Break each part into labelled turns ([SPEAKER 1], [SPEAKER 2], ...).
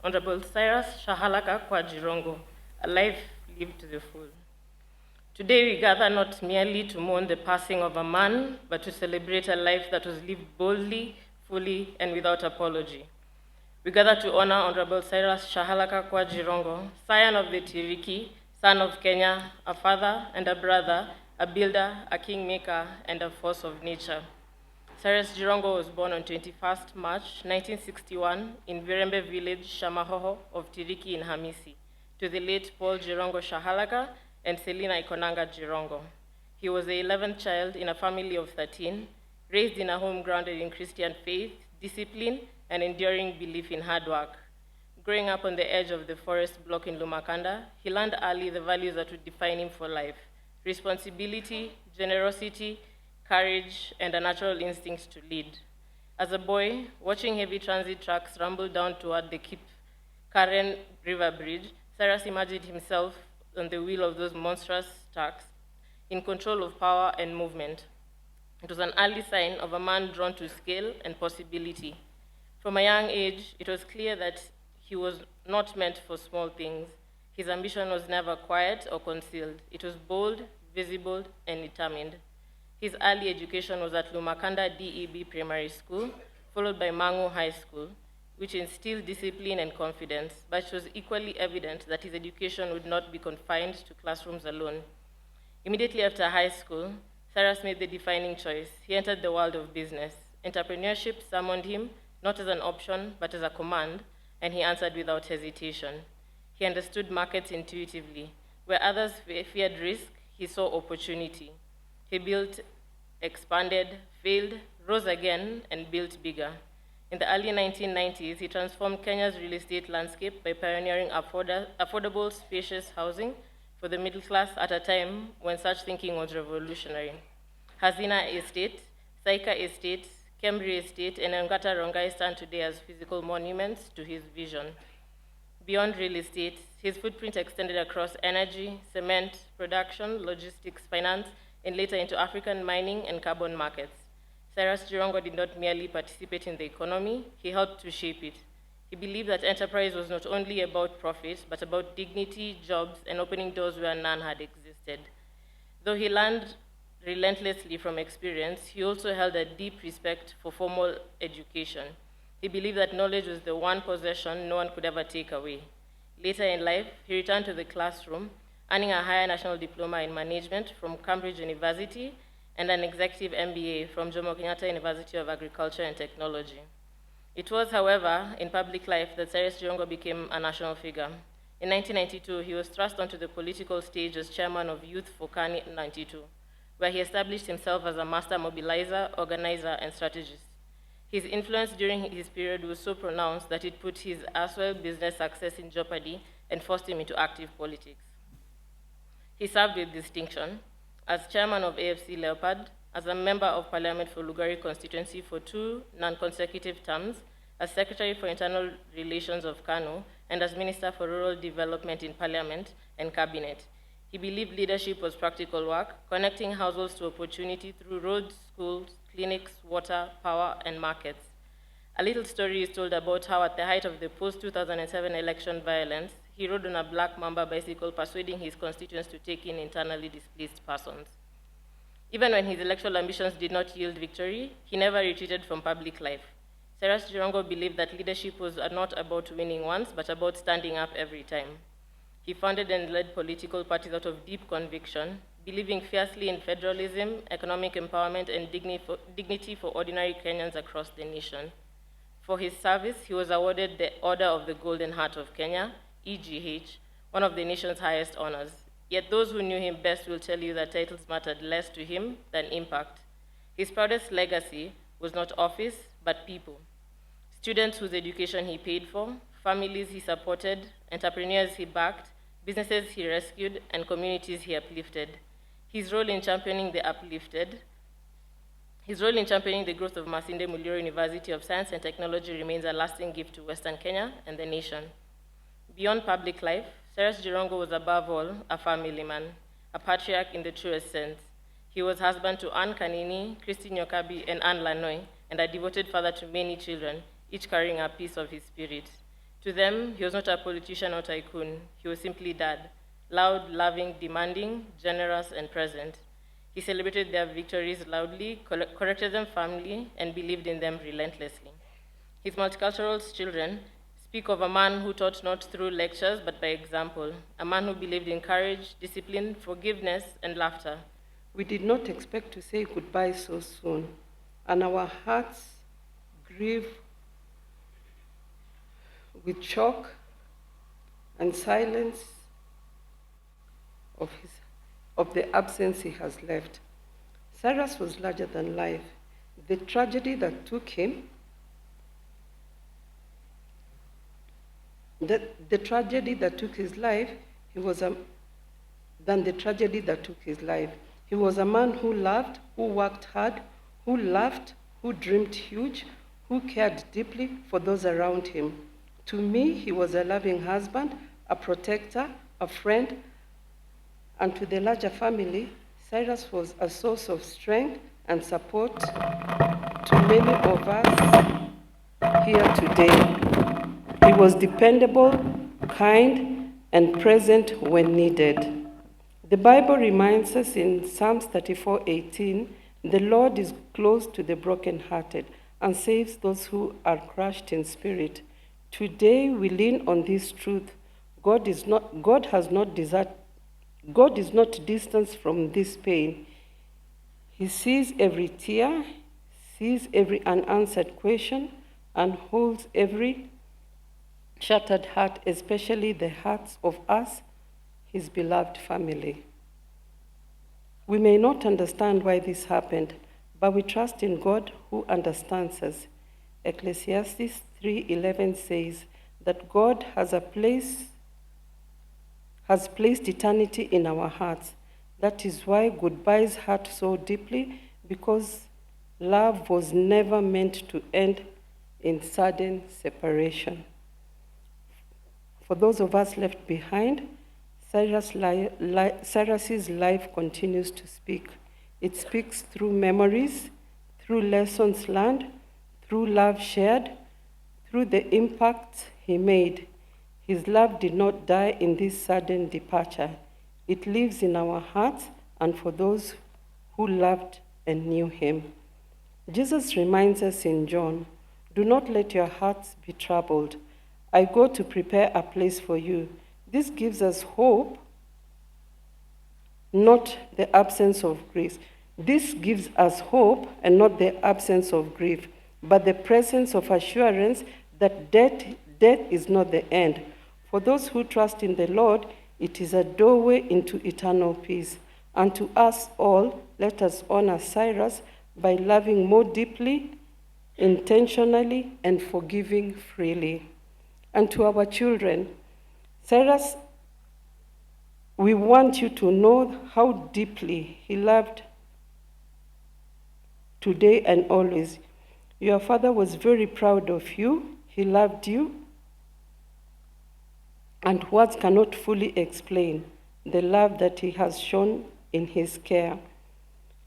[SPEAKER 1] Honorable Cyrus Jirongo, a life lived to the full. Today we gather not merely to mourn the passing of a man, but to celebrate a life that was lived boldly, fully, and without apology. We gather to honor Honorable Cyrus Jirongo, scion of the Tiriki, son of Kenya, a father and a brother, a builder, a kingmaker, and a force of nature. Cyrus Jirongo was born on 21st March 1961 in Virembe village, Shamahoho of Tiriki in Hamisi, to the late Paul Jirongo Shahalaka and Selina Ikonanga Jirongo. He was the 11th child in a family of 13, raised in a home grounded in Christian faith, discipline, and enduring belief in hard work. Growing up on the edge of the forest block in Lumakanda, he learned early the values that would define him for life: responsibility, generosity, courage, and a natural instinct to lead. As a boy, watching heavy transit trucks rumble down toward the Karen River Bridge, Cyrus imagined himself on the wheel of those monstrous trucks, in control of power and movement. It was an early sign of a man drawn to scale and possibility. From a young age, it was clear that he was not meant for small things. His ambition was never quiet or concealed. It was bold, visible, and determined. His early education was at Lumakanda DEB Primary School, followed by Mangu High School, which instilled discipline and confidence, but it was equally evident that his education would not be confined to classrooms alone. Immediately after high school, Cyrus made the defining choice. He entered the world of business. Entrepreneurship summoned him, not as an option, but as a command, and he answered without hesitation. He understood markets intuitively. Where others feared risk, he saw opportunity. He built, expanded, failed, rose again, and built bigger. In the early 1990s, he transformed Kenya's real estate landscape by pioneering affordable, spacious housing for the middle class at a time when such thinking was revolutionary. Hazina Estate, Saika Estate, Kemri Estate, and Ngata Rongai stand today as physical monuments to his vision. Beyond real estate, his footprint extended across energy, cement, production, logistics, finance, and later into African mining and carbon markets. Cyrus Jirongo did not merely participate in the economy, he helped to shape it. He believed that enterprise was not only about profit, but about dignity, jobs, and opening doors where none had existed. Though he learned relentlessly from experience, he also held a deep respect for formal education. He believed that knowledge was the one possession no one could ever take away. Later in life, he returned to the classroom, earning a higher national diploma in management from Cambridge University and an executive MBA from Jomo Kenyatta University of Agriculture and Technology. It was, however, in public life that Cyrus Jirongo became a national figure. In 1992, he was thrust onto the political stage as chairman of Youth for Kani 92, where he established himself as a master mobilizer, organizer, and strategist. His influence during his period was so pronounced that it put his as-well business success in jeopardy and forced him into active politics. He served with distinction as chairman of AFC Leopard, as a member of parliament for Lugari constituency for 2 non-consecutive terms, as secretary for internal relations of Kano, and as minister for rural development in parliament and cabinet. He believed leadership was practical work, connecting households to opportunity through roads, schools, clinics, water, power, and markets. A little story is told about how at the height of the post-2007 election violence, he rode on a black mamba bicycle persuading his constituents to take in internally displaced persons. Even when his electoral ambitions did not yield victory, he never retreated from public life. Cyrus Jirongo believed that leadership was not about winning once, but about standing up every time. He founded and led political parties out of deep conviction, believing fiercely in federalism, economic empowerment, and dignity for ordinary Kenyans across the nation. For his service, he was awarded the Order of the Golden Heart of Kenya, EGH, one of the nation's highest honors. Yet those who knew him best will tell you that titles mattered less to him than impact. His proudest legacy was not office, but people. Students whose education he paid for, families he supported, entrepreneurs he backed, businesses he rescued, and communities he uplifted. His role in championing the growth of Masinde Muliro University of Science and Technology remains a lasting gift to Western Kenya and the nation. Beyond public life, Cyrus Jirongo was above all a family man, a patriarch in the truest sense. He was husband to Anne Kanini, Christine Nyokabi, and Anne Lanoi, and a devoted father to many children, each carrying a piece of his spirit. To them, he was not a politician or tycoon. He was simply dad, loud, loving, demanding, generous, and present. He celebrated their victories loudly, corrected them firmly, and believed in them relentlessly. His multicultural children speak of a man who taught not through lectures but by example, a man who believed in courage, discipline, forgiveness, and laughter.
[SPEAKER 2] We did not expect to say goodbye so soon, and our hearts grieve with shock and silence of the absence he has left. Cyrus was larger than life. The tragedy that took him, the tragedy that took his life, than the tragedy that took his life. He was a man who loved, who worked hard, who laughed, who dreamed huge, who cared deeply for those around him. To me, he was a loving husband, a protector, a friend, and to the larger family, Cyrus was a source of strength and support to many of us here today. He was dependable, kind, and present when needed. The Bible reminds us in Psalms 34:18, the Lord is close to the brokenhearted and saves those who are crushed in spirit. Today we lean on this truth. God is not distant from this pain. He sees every tear, sees every unanswered question, and holds every shattered heart, especially the hearts of us, his beloved family. We may not understand why this happened, but we trust in God who understands us. Ecclesiastes 3:11 says that God has placed eternity in our hearts. That is why goodbyes hurt so deeply, because love was never meant to end in sudden separation. For those of us left behind, Cyrus's life continues to speak. It speaks through memories, through lessons learned, through love shared, through the impact he made. His love did not die in this sudden departure. It lives in our hearts and for those who loved and knew him. Jesus reminds us in John, "Do not let your hearts be troubled. I go to prepare a place for you." This gives us hope, not the absence of grief. This gives us hope and not the absence of grief, but the presence of assurance that death is not the end. For those who trust in the Lord, it is a doorway into eternal peace. And to us all, let us honor Cyrus by loving more deeply, intentionally, and forgiving freely. And to our children, Cyrus, we want you to know how deeply he loved today and always. Your father was very proud of you. He loved you. And words cannot fully explain the love that he has shown in his care,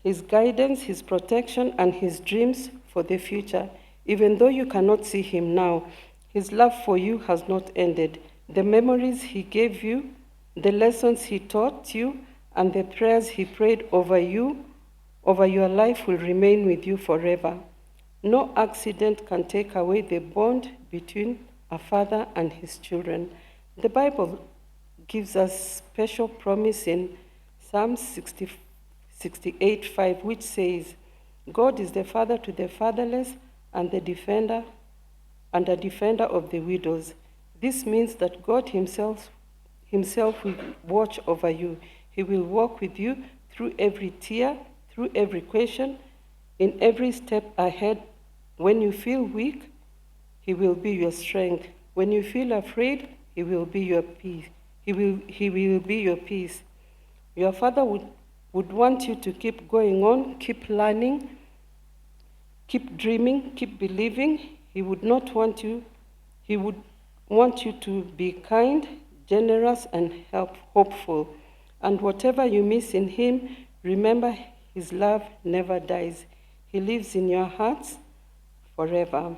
[SPEAKER 2] his guidance, his protection, and his dreams for the future. Even though you cannot see him now, his love for you has not ended. The memories he gave you, the lessons he taught you, and the prayers he prayed over you, over your life will remain with you forever. No accident can take away the bond between a father and his children. The Bible gives us special promise in Psalm 68:5, which says, "God is the father to the fatherless and a defender of the widows." This means that God himself will watch over you. He will walk with you through every tear, through every question, in every step ahead. When you feel weak, he will be your strength. When you feel afraid, he will be your peace. He will be your peace. Your father would want you to keep going on, keep learning, keep dreaming, keep believing. He would want you to be kind, generous, and hopeful. And whatever you miss in him, remember his love never dies. He lives in your hearts forever.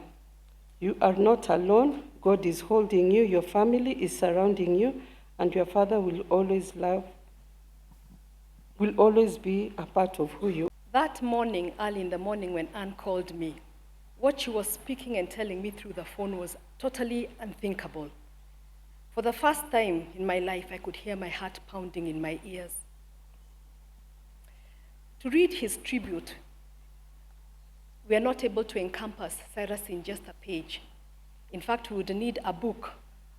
[SPEAKER 2] You are not alone. God is holding you, your family is surrounding you, and your Father will always be a part of who you are.
[SPEAKER 3] That morning, early in the morning when Anne called me, what she was speaking and telling me through the phone was totally unthinkable. For the first time in my life, I could hear my heart pounding in my ears. To read his tribute, we are not able to encompass Cyrus in just a page. In fact, we would need a book,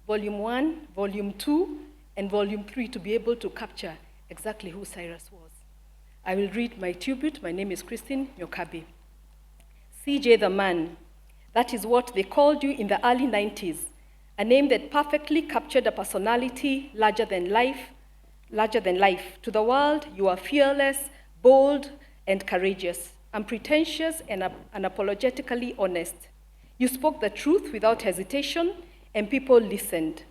[SPEAKER 3] volume 1, volume 2, and volume 3 to be able to capture exactly who Cyrus was. I will read my tribute. My name is Christine Nyokabi. CJ the Man, that is what they called you in the early 90s, a name that perfectly captured a personality larger than life. To the world, you are fearless, bold, and courageous, unpretentious, and unapologetically honest. You spoke the truth without hesitation, and people listened.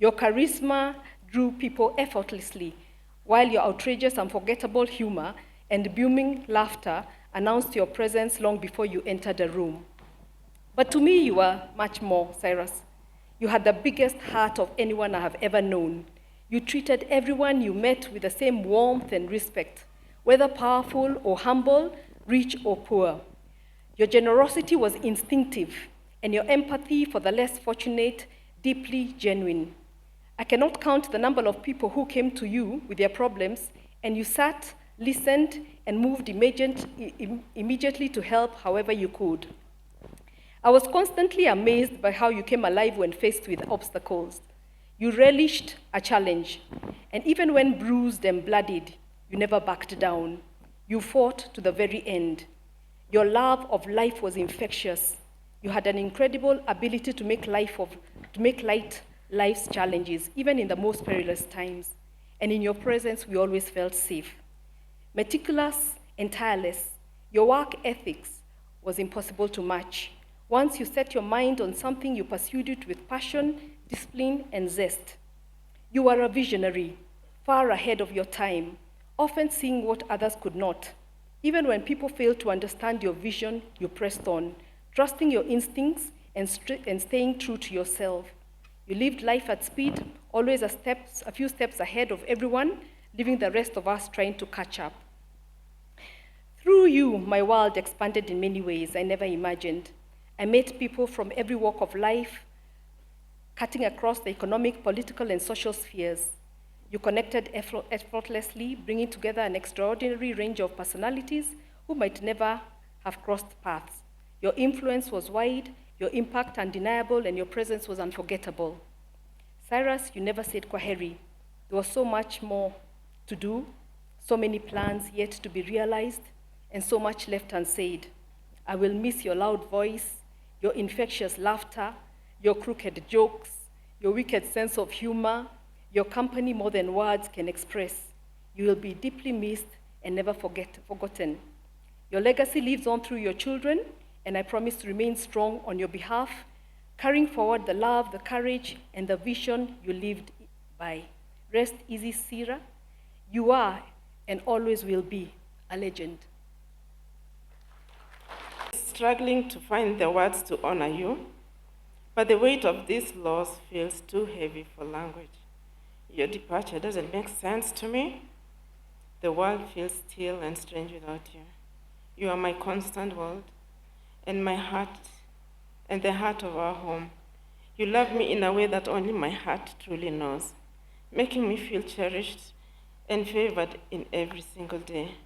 [SPEAKER 3] Your charisma drew people effortlessly, while your outrageous, unforgettable humor and booming laughter announced your presence long before you entered the room. But to me, you were much more, Cyrus. You had the biggest heart of anyone I have ever known. You treated everyone you met with the same warmth and respect, whether powerful or humble, rich or poor. Your generosity was instinctive, and your empathy for the less fortunate, deeply genuine. I cannot count the number of people who came to you with their problems, and you sat, listened, and moved immediately to help however you could. I was constantly amazed by how you came alive when faced with obstacles. You relished a challenge, and even when bruised and bloodied, you never backed down. You fought to the very end. Your love of life was infectious. You had an incredible ability to make light life's challenges, even in the most perilous times. And in your presence, we always felt safe. Meticulous and tireless, your work ethics was impossible to match. Once you set your mind on something, you pursued it with passion, discipline, and zest. You were a visionary, far ahead of your time, often seeing what others could not. Even when people failed to understand your vision, you pressed on, trusting your instincts and staying true to yourself. You lived life at speed, always a few steps ahead of everyone, leaving the rest of us trying to catch up. Through you, my world expanded in many ways I never imagined. I met people from every walk of life, cutting across the economic, political, and social spheres. You connected effortlessly, bringing together an extraordinary range of personalities who might never have crossed paths. Your influence was wide, your impact undeniable, and your presence was unforgettable. Cyrus, you never said kwaheri. There was so much more to do, so many plans yet to be realized, and so much left unsaid. I will miss your loud voice, your infectious laughter, your crooked jokes, your wicked sense of humor, your company more than words can express. You will be deeply missed and never forgotten. Your legacy lives on through your children, and I promise to remain strong on your behalf, carrying forward the love, the courage, and the vision you lived by. Rest easy, Sira. You are and always will be a legend.
[SPEAKER 4] Struggling to find the words to honor you, but the weight of this loss feels too heavy for language. Your departure doesn't make sense to me. The world feels still and strange without you. You are my constant world, and my heart, and the heart of our home. You love me in a way that only my heart truly knows, making me feel cherished and favored in every single day.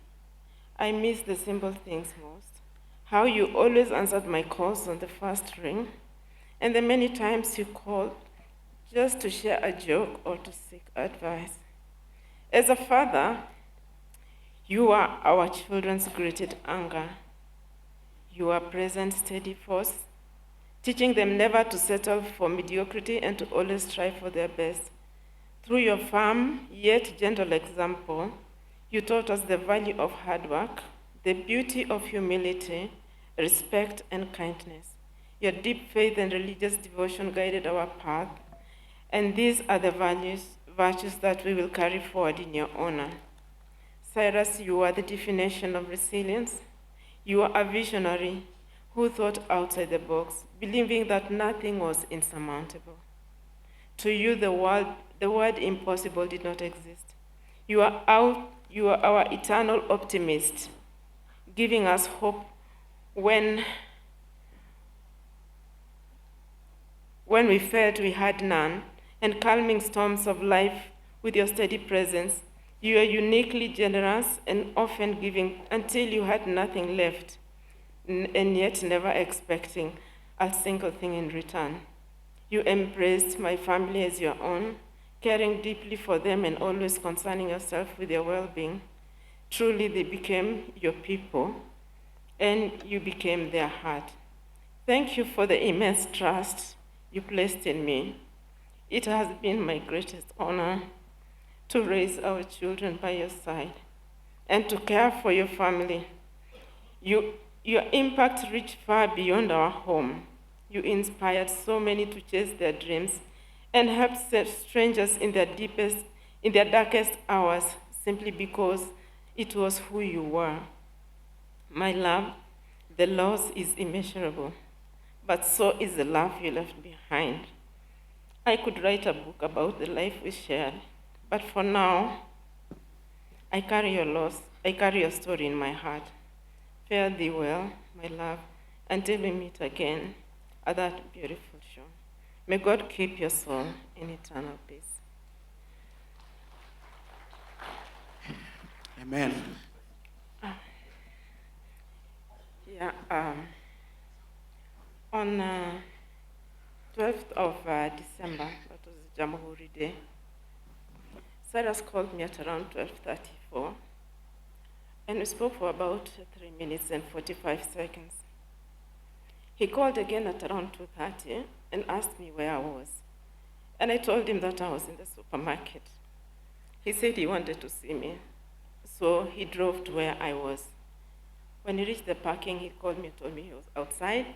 [SPEAKER 4] I miss the simple things most. How you always answered my calls on the first ring, and the many times you called just to share a joke or to seek advice. As a father, you are our children's greatest anger. You are present, steady force, teaching them never to settle for mediocrity and to always strive for their best. Through your firm, yet gentle example, you taught us the value of hard work, the beauty of humility, respect, and kindness. Your deep faith and religious devotion guided our path, and these are the virtues that we will carry forward in your honor. Cyrus, you are the definition of resilience. You are a visionary who thought outside the box, believing that nothing was insurmountable. To you, the word impossible did not exist. You are our eternal optimist, giving us hope when we felt we had none, and calming storms of life with your steady presence. You are uniquely generous and often giving until you had nothing left, and yet never expecting a single thing in return. You embraced my family as your own, caring deeply for them and always concerning yourself with their well-being. Truly, they became your people, and you became their heart. Thank you for the immense trust you placed in me. It has been my greatest honor to raise our children by your side and to care for your family. Your impact reached far beyond our home. You inspired so many to chase their dreams and helped set strangers in their darkest hours simply because it was who you were. My love, the loss is immeasurable, but so is the love you left behind. I could write a book about the life we shared, but for now, I carry your story in my heart. Fare thee well, my love, until we meet again at that beautiful shore. May God keep your soul in eternal peace.
[SPEAKER 5] Amen.
[SPEAKER 4] On 12th of December, that was Jamhuri Day, Cyrus called me at around 12:34, and we spoke for about 3 minutes and 45 seconds. He called again at around 2:30 and asked me where I was, and I told him that I was in the supermarket. He said he wanted to see me, so he drove to where I was. When he reached the parking, he called me and told me he was outside.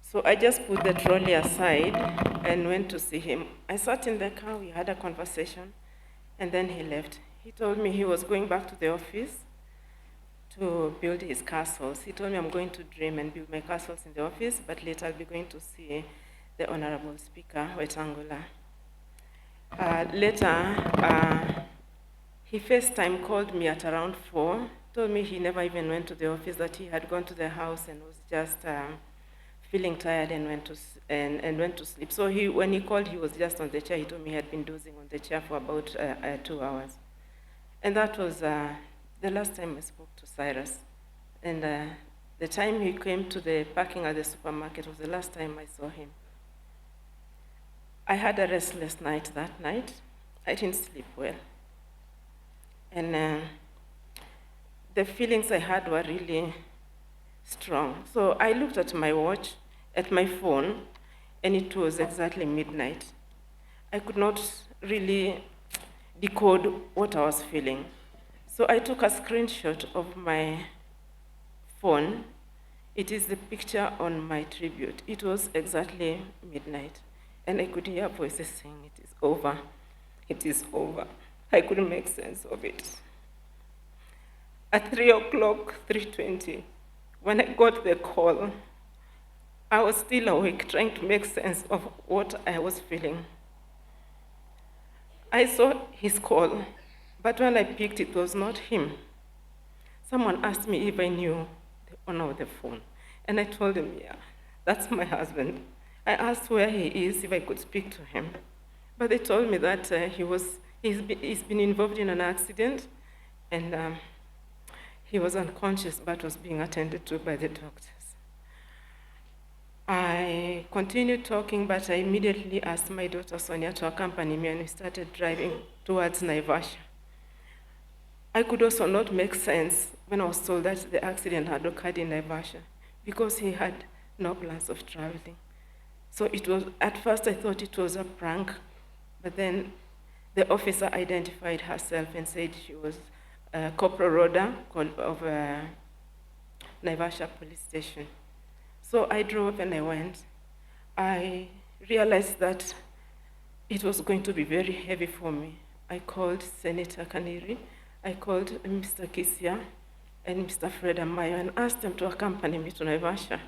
[SPEAKER 4] So I just put the trolley aside and went to see him. I sat in the car, we had a conversation, and then he left. He told me he was going back to the office to build his castles. He told me I'm going to dream and build my castles in the office, but later I'll be going to see the Honorable Speaker, Wetangula. Later, he FaceTime called me at around 4, told me he never even went to the office, that he had gone to the house and was just feeling tired and went to sleep. So when he called, he was just on the chair. He told me he had been dozing on the chair for about 2 hours. And that was the last time I spoke to Cyrus. And the time he came to the parking at the supermarket was the last time I saw him. I had a restless night that night. I didn't sleep well. And the feelings I had were really strong. So I looked at my watch, at my phone, and it was exactly midnight. I could not really decode what I was feeling. So I took a screenshot of my phone. It is the picture on my tribute. It was exactly midnight, and I could hear voices saying, "It is over, it is over." I couldn't make sense of it. At 3 o'clock, 3:20, when I got the call, I was still awake, trying to make sense of what I was feeling. I saw his call, but when I picked, it was not him. Someone asked me if I knew the owner of the phone, and I told him, yeah, that's my husband. I asked where he is, if I could speak to him. But they told me that he's been involved in an accident, and he was unconscious but was being attended to by the doctors. I continued talking, but I immediately asked my daughter Sonia to accompany me, and we started driving towards Naivasha. I could also not make sense when I was told that the accident had occurred in Naivasha, because he had no plans of traveling. So at first I thought it was a prank, but then the officer identified herself and said she was Corporal Rhoda of Naivasha Police Station. So I drove and I went. I realized that it was going to be very heavy for me. I called Senator Kaniri, I called Mr. Kisia and Mr. Fred Amayo and asked them to accompany me to Naivasha.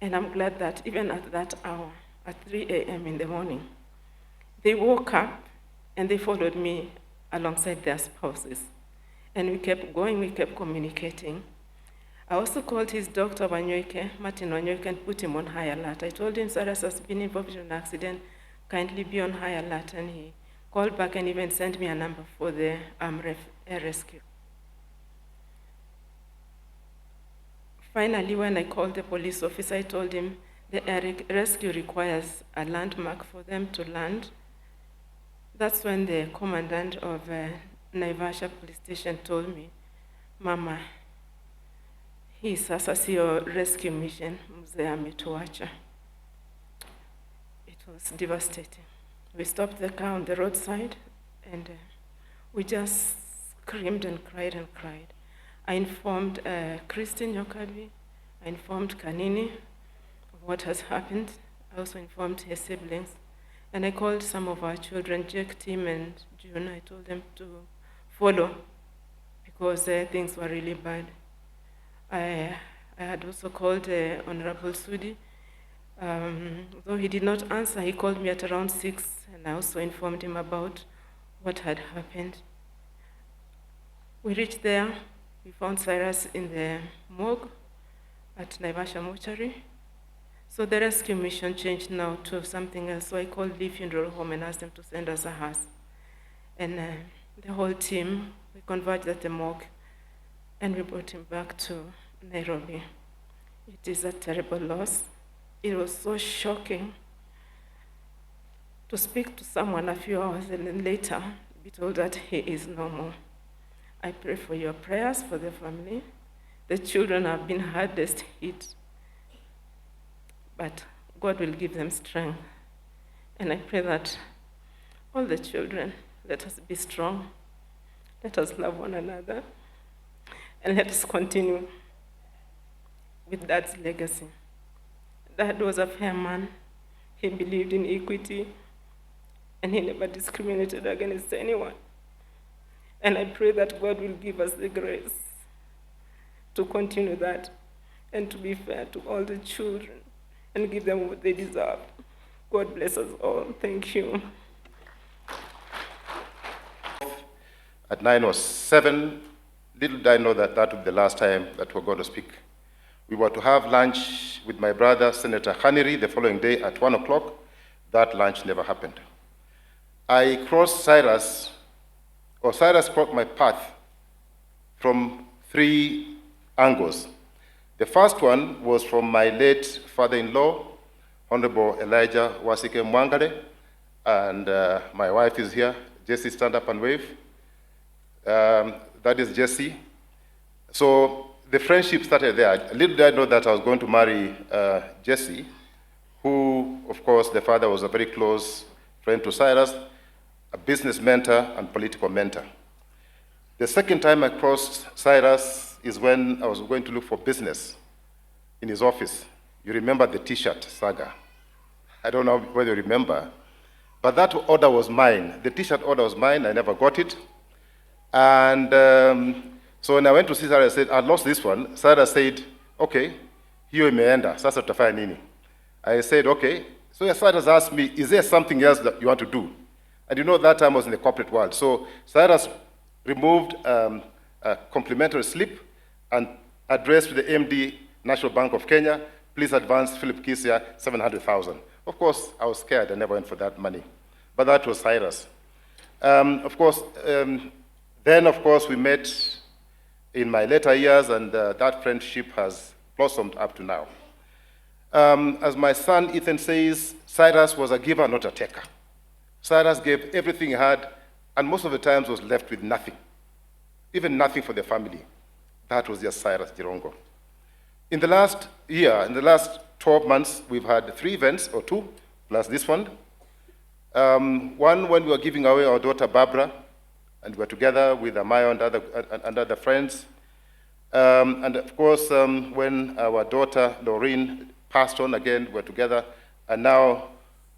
[SPEAKER 4] And I'm glad that even at that hour, at 3 a.m. in the morning, they woke up and they followed me alongside their spouses. And we kept going, we kept communicating. I also called his doctor, Martin Wanyoike, and put him on high alert. I told him Cyrus has been involved in an accident, kindly be on high alert. And he called back and even sent me a number for the air rescue. Finally, when I called the police officer, I told him the air rescue requires a landmark for them to land. That's when the commandant of Naivasha police station told me, Mama, hii sasa siyo rescue mission, mzee ametuacha. It was devastating. We stopped the car on the roadside and we just screamed and cried and cried. I informed Christine Yokabi, I informed Kanini of what has happened. I also informed her siblings. And I called some of our children, Jake, Tim, and June. I told them to follow because things were really bad. I had also called Honorable Sudi. Though he did not answer, he called me at around 6, and I also informed him about what had happened. We reached there. We found Cyrus in the morgue at Naivasha mortuary. So the rescue mission changed now to something else. So I called Lee Funeral Home and asked them to send us a hearse. And the whole team, we converged at the morgue and we brought him back to Nairobi. It is a terrible loss. It was so shocking to speak to someone a few hours and then later be told that he is no more. I pray for your prayers for the family. The children have been hardest hit, but God will give them strength. And I pray that all the children, let us be strong, let us love one another, and let us continue with Dad's legacy. Dad was a fair man. He believed in equity, and he never discriminated against anyone. And I pray that God will give us the grace to continue that and to be fair to all the children and give them what they deserve. God bless us all. Thank you.
[SPEAKER 5] At 9:07, little did I know that that would be the last time that we're going to speak. We were to have lunch with my brother, Senator Haniri, the following day at 1 o'clock. That lunch never happened. I crossed Cyrus crossed my path from 3 angles. The first one was from my late father-in-law, Honorable Elijah Wasike Mwangale, and my wife is here. Jessie, stand up and wave. That is Jessie. So the friendship started there. Little did I know that I was going to marry Jessie, who, of course, the father was a very close friend to Cyrus, a business mentor and political mentor. The second time I crossed Cyrus is when I was going to look for business in his office. You remember the T-shirt saga. I don't know whether you remember, but that order was mine. The T-shirt order was mine. I never got it. And so when I went to see Cyrus, I said, I lost this one. Cyrus said, okay, hiyo imeenda, sasa tutafanya nini? I said, okay. So Cyrus asked me, is there something else that you want to do? And you know, that time I was in the corporate world. So Cyrus removed a complimentary slip and addressed to the MD, National Bank of Kenya, please advance Philip Kisia 700,000. Of course, I was scared. I never went for that money. But that was Cyrus. Then, of course, we met in my later years, and that friendship has blossomed up to now. As my son Ethan says, Cyrus was a giver, not a taker. Cyrus gave everything he had, and most of the times was left with nothing, even nothing for the family. That was just Cyrus Jirongo. In the last year, in the last 12 months, we've had 3 events, or 2, plus this one. One when we were giving away our daughter Barbara, and we were together with Amayo and other friends. And of course, when our daughter Laureen passed on again, we were together, and now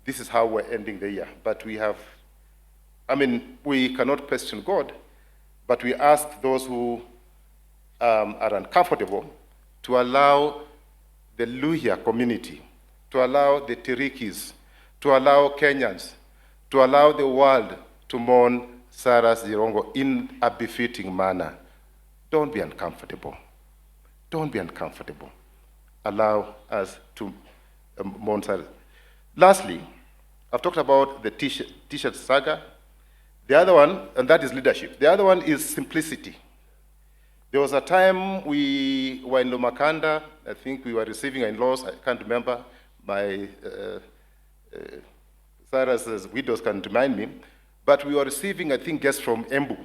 [SPEAKER 5] this is how we're ending the year. But we have, we cannot question God, but we ask those who are uncomfortable to allow the Luhya community, to allow the Tirikis, to allow Kenyans, to allow the world to mourn Cyrus Jirongo in a befitting manner. Don't be uncomfortable. Don't be uncomfortable. Allow us to mourn Cyrus. Lastly, I've talked about the t-shirt saga. The other one, and that is leadership. The other one is simplicity. There was a time we were in Lomakanda. I think we were receiving in-laws. I can't remember. My Cyrus's widows can remind me. But we were receiving, I think, guests from Embu.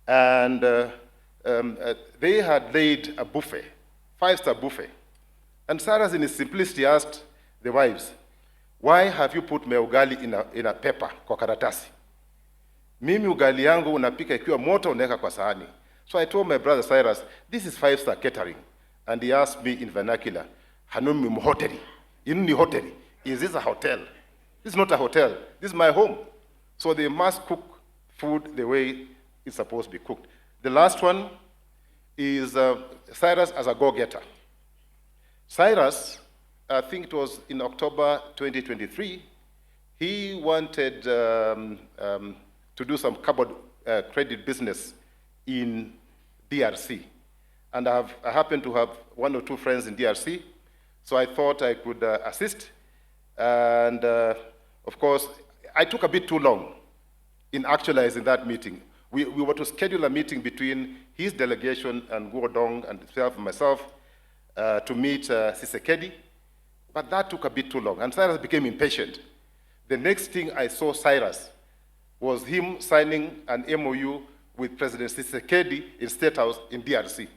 [SPEAKER 5] And they had laid a buffet, 5-star buffet. And Cyrus, in his simplicity, asked the wives, why have you put my ugali in a paper kwa karatasi? Mimi ugali yangu unapika ikiwa moto unaweka kwa sahani. So I told my brother Cyrus, this is 5-star catering. And he asked me in vernacular, Hanumi mhoteli. Inuni hoteli. Is this a hotel? This is not a hotel. This is my home. So they must cook food the way it's supposed to be cooked. The last one is Cyrus as a go-getter. Cyrus, I think it was in October 2023, he wanted to do some carbon credit business in DRC. And I happen to have 1 or 2 friends in DRC, so I thought I could assist. And of course, I took a bit too long in actualizing that meeting. We were to schedule a meeting between his delegation and Guodong and myself to meet Tshisekedi, but that took a bit too long, and Cyrus became impatient. The next thing I saw Cyrus was him signing an MOU with President Tshisekedi in State House in DRC.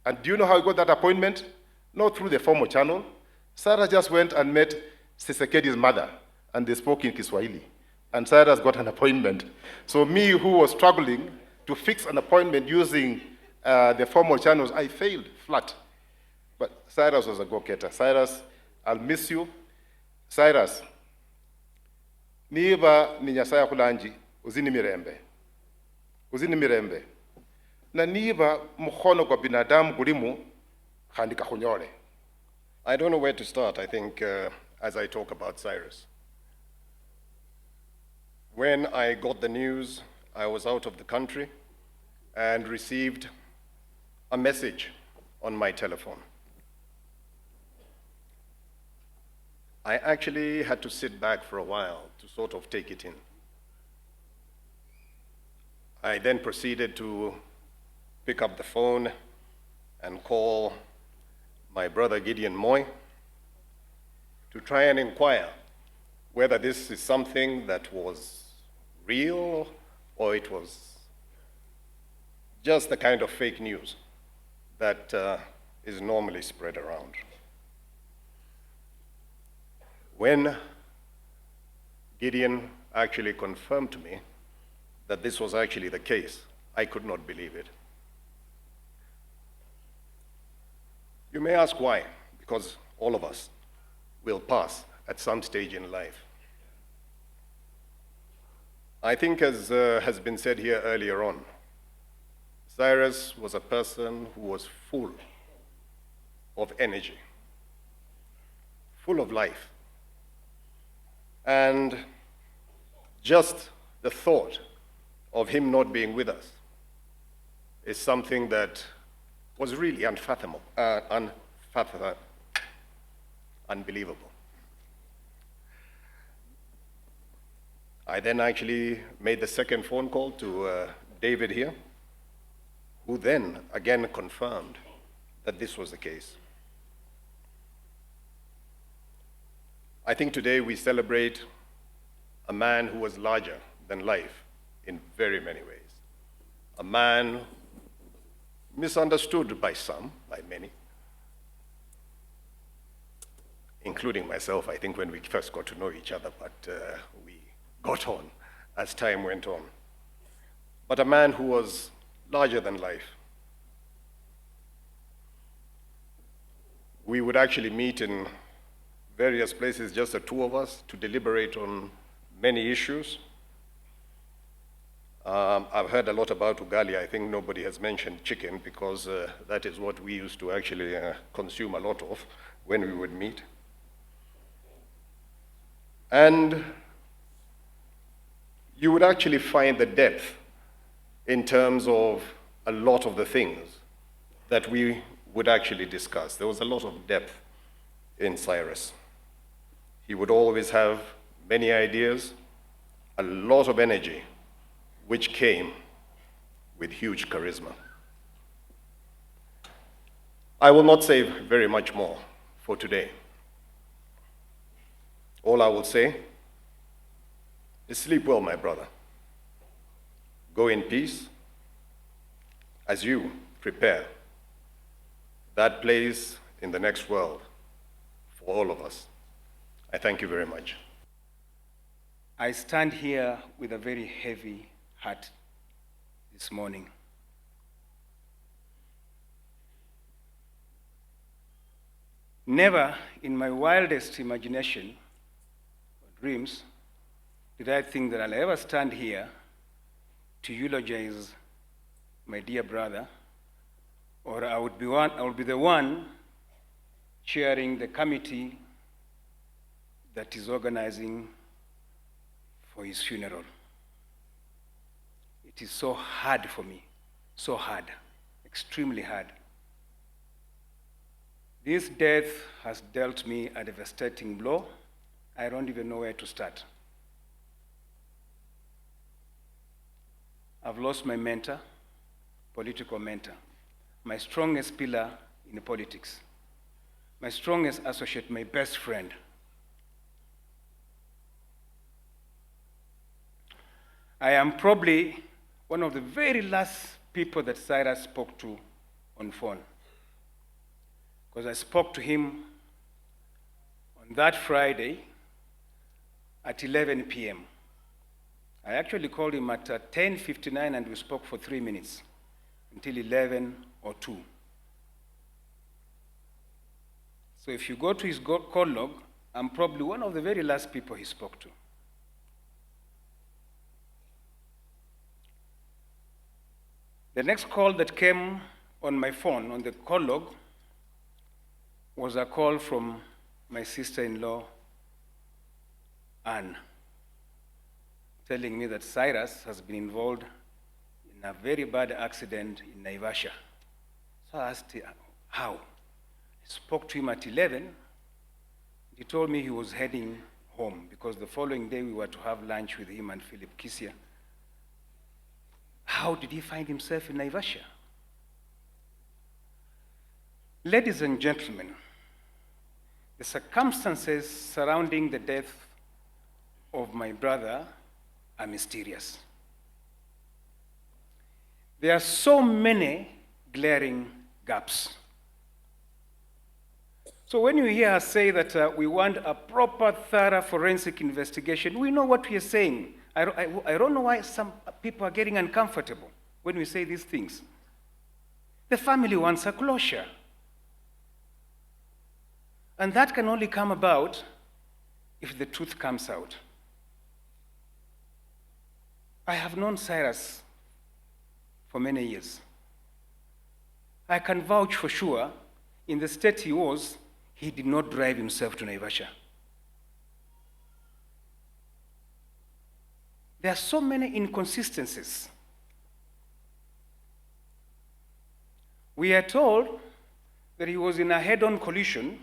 [SPEAKER 5] And do you know how he got that appointment? Not through the formal channel. Cyrus just went and met Tshisekedi's mother, and they spoke in Kiswahili. And Cyrus got an appointment. So me, who was struggling to fix an appointment using the formal channels, I failed flat. But Cyrus was a go-getter. Cyrus, I'll miss you. Cyrus, niba ni Nyasaye kulanji, uzini mirembe. Uzini mirembe. Na niba mkono kwa binadamu gulimu, handika kunyole.
[SPEAKER 6] I don't know where to start, I think, as I talk about Cyrus. When I got the news, I was out of the country and received a message on my telephone. I actually had to sit back for a while to sort of take it in. I then proceeded to pick up the phone and call my brother Gideon Moy to try and inquire whether this is something that was real or it was just the kind of fake news that is normally spread around. When Gideon actually confirmed to me that this was actually the case, I could not believe it. You may ask why, because all of us will pass at some stage in life. I think, as has been said here earlier on, Cyrus was a person who was full of energy, full of life. And just the thought of him not being with us is something that was really unfathomable, unbelievable. I then actually made the second phone call to David here, who then again confirmed that this was the case. I think today we celebrate a man who was larger than life in very many ways. A man misunderstood by some, by many, including myself, I think, when we first got to know each other, but we got on as time went on. But a man who was larger than life. We would actually meet in various places, just the two of us, to deliberate on many issues. I've heard a lot about ugali. I think nobody has mentioned chicken because that is what we used to actually consume a lot of when we would meet. And you would actually find the depth in terms of a lot of the things that we would actually discuss. There was a lot of depth in Cyrus. He would always have many ideas, a lot of energy, which came with huge charisma. I will not say very much more for today. All I will say is sleep well, my brother. Go in peace as you prepare that place in the next world for all of us. I thank you very much.
[SPEAKER 7] I stand here with a very heavy heart this morning. Never in my wildest imagination or dreams did I think that I'll ever stand here to eulogize my dear brother, or I would be the one chairing the committee that is organizing for his funeral. It is so hard for me, so hard, extremely hard. This death has dealt me a devastating blow. I don't even know where to start. I've lost my mentor, political mentor, my strongest pillar in politics, my strongest associate, my best friend. I am probably one of the very last people that Cyrus spoke to on phone, because I spoke to him on that Friday at 11 p.m. I actually called him at 10:59 and we spoke for 3 minutes until 11 or 2. So if you go to his call log, I'm probably one of the very last people he spoke to. The next call that came on my phone, on the call log, was a call from my sister-in-law, Anne, telling me that Cyrus has been involved in a very bad accident in Naivasha. So I asked him, how? I spoke to him at 11. He told me he was heading home because the following day we were to have lunch with him and Philip Kisia. How did he find himself in Naivasha? Ladies and gentlemen, the circumstances surrounding the death of my brother are mysterious. There are so many glaring gaps. So when you hear us say that we want a proper, thorough forensic investigation, we know what we are saying. I don't know why some people are getting uncomfortable when we say these things. The family wants a closure. And that can only come about if the truth comes out. I have known Cyrus for many years. I can vouch for sure, in the state he was, he did not drive himself to Naivasha. There are so many inconsistencies. We are told that he was in a head-on collision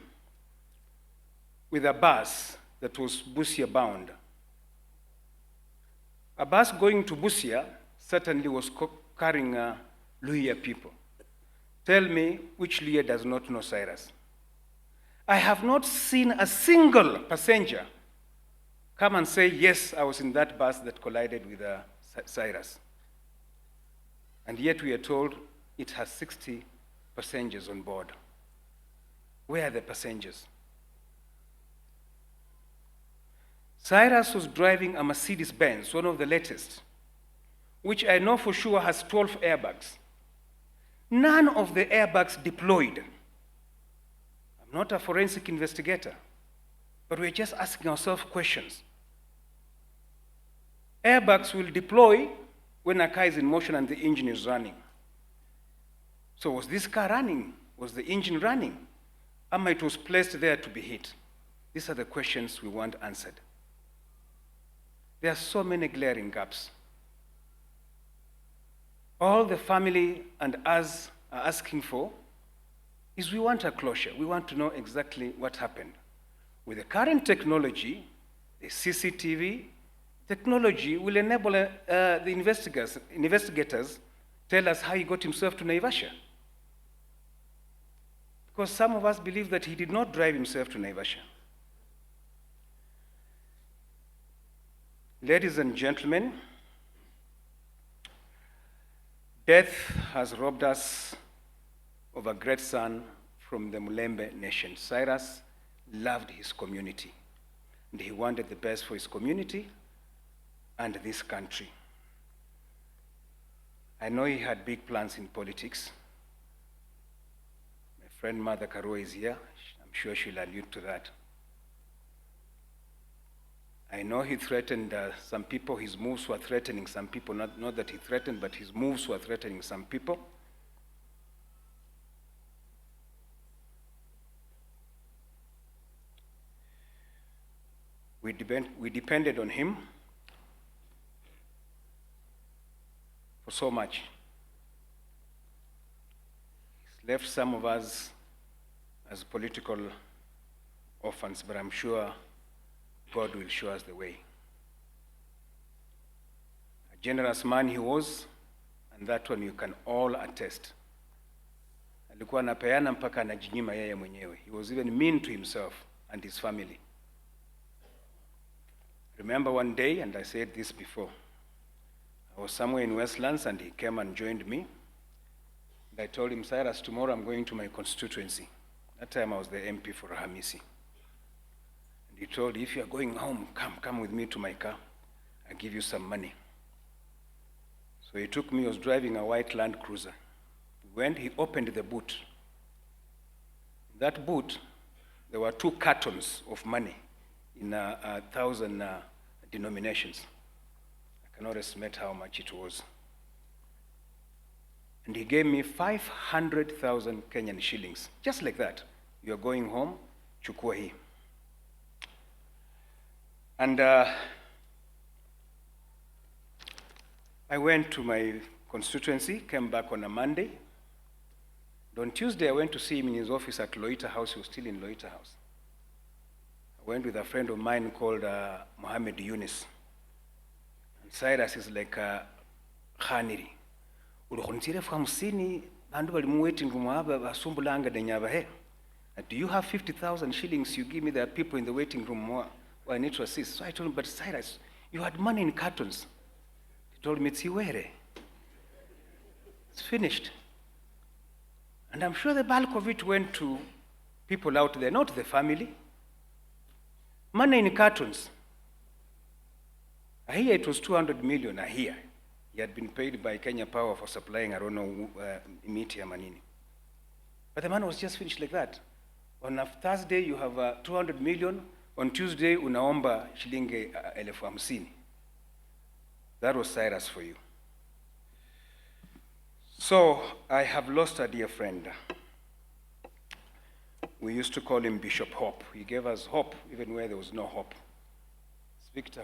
[SPEAKER 7] with a bus that was Busia bound. A bus going to Busia certainly was carrying Luhya people. Tell me which Luhya does not know Cyrus. I have not seen a single passenger come and say, yes, I was in that bus that collided with Cyrus. And yet we are told it has 60 passengers on board. Where are the passengers? Cyrus was driving a Mercedes-Benz, one of the latest, which I know for sure has 12 airbags. None of the airbags deployed. I'm not a forensic investigator, but we're just asking ourselves questions. Airbags will deploy when a car is in motion and the engine is running. So was this car running? Was the engine running? Or it was placed there to be hit? These are the questions we want answered. There are so many glaring gaps. All the family and us are asking for is we want a closure. We want to know exactly what happened. With the current technology, the CCTV technology will enable the investigators tell us how he got himself to Naivasha. Because some of us believe that he did not drive himself to Naivasha. Ladies and gentlemen, death has robbed us of a great son from the Mulembe nation. Cyrus loved his community, and he wanted the best for his community and this country. I know he had big plans in politics. My friend Mother Karua is here. I'm sure she'll allude to that. I know he threatened some people. His moves were threatening some people. Not that he threatened, but his moves were threatening some people. We depended on him for so much. He's left some of us as political orphans, but I'm sure God will show us the way. A generous man he was, and that one you can all attest. Alikuwa anapeana mpaka anajinyima yeye mwenyewe. He was even mean to himself and his family. Remember one day, and I said this before, I was somewhere in Westlands and he came and joined me. And I told him, Cyrus, tomorrow I'm going to my constituency. That time I was the MP for Hamisi. And he told, if you're going home, come with me to my car. I'll give you some money. So he took me, he was driving a white Land Cruiser. When he opened the boot, in that boot, there were 2 cartons of money in 1,000 denominations. I cannot estimate how much it was. And he gave me 500,000 Kenyan shillings, just like that. You're going home, chukua hii. And I went to my constituency, came back on a Monday. And on Tuesday, I went to see him in his office at Loita House. He was still in Loita House. I went with a friend of mine called Mohammed Yunus. And Cyrus is like a khaniri. Do you have 50,000 shillings you give me? There are people in the waiting room who I need to assist. So I told him, but Cyrus, you had money in cartons. He told me, it's Iwere. It's finished. And I'm sure the bulk of it went to people out there, not the family. Money in cartons. A year it was 200 million a year. He had been paid by Kenya Power for supplying, I don't know, meat or manini. But the man was just finished like that. On a Thursday, you have 200 million. On Tuesday, unaomba shilingi 50,000. That was Cyrus for you. So I have lost a dear friend. We used to call him Bishop Hope. He gave us hope even where there was no hope. It's Victor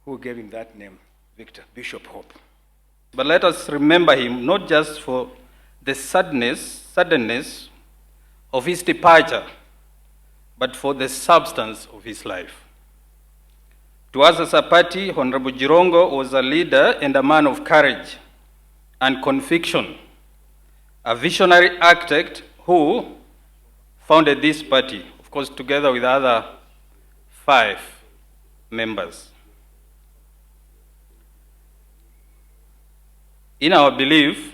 [SPEAKER 7] who gave him that name, Victor, Bishop Hope.
[SPEAKER 8] But let us remember him not just for the suddenness of his departure, but for the substance of his life. To us as a party, Honorable Jirongo was a leader and a man of courage and conviction, a visionary architect who founded this party, of course, together with other 5 members. In our belief,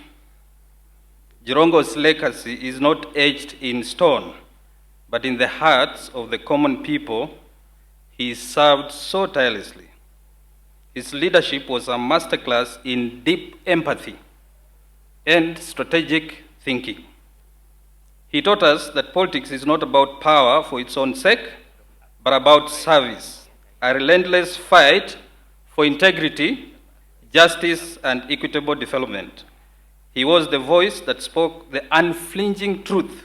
[SPEAKER 8] Jirongo's legacy is not etched in stone, but in the hearts of the common people he served so tirelessly. His leadership was a masterclass in deep empathy and strategic thinking. He taught us that politics is not about power for its own sake, but about service, a relentless fight for integrity, justice, and equitable development. He was the voice that spoke the unflinching truth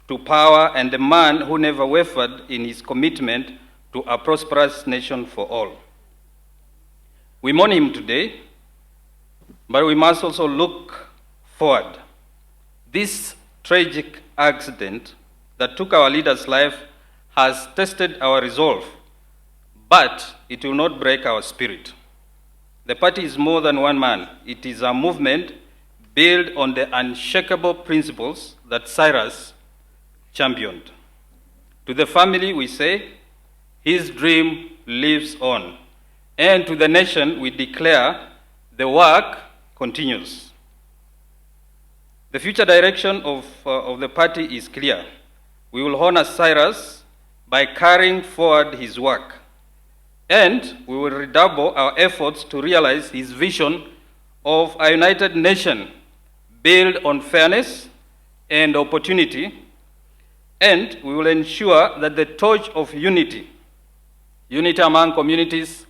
[SPEAKER 8] to power and the man who never wavered in his commitment to a prosperous nation for all. We mourn him today, but we must also look forward. This tragic accident that took our leader's life has tested our resolve, but it will not break our spirit. The party is more than one man. It is a movement built on the unshakable principles that Cyrus championed. To the family, we say, his dream lives on. And to the nation, we declare, the work continues. The future direction of the party is clear. We will honor Cyrus by carrying forward his work. And we will redouble our efforts to realize his vision of a united nation built on fairness and opportunity. And we will ensure that the torch of unity among communities,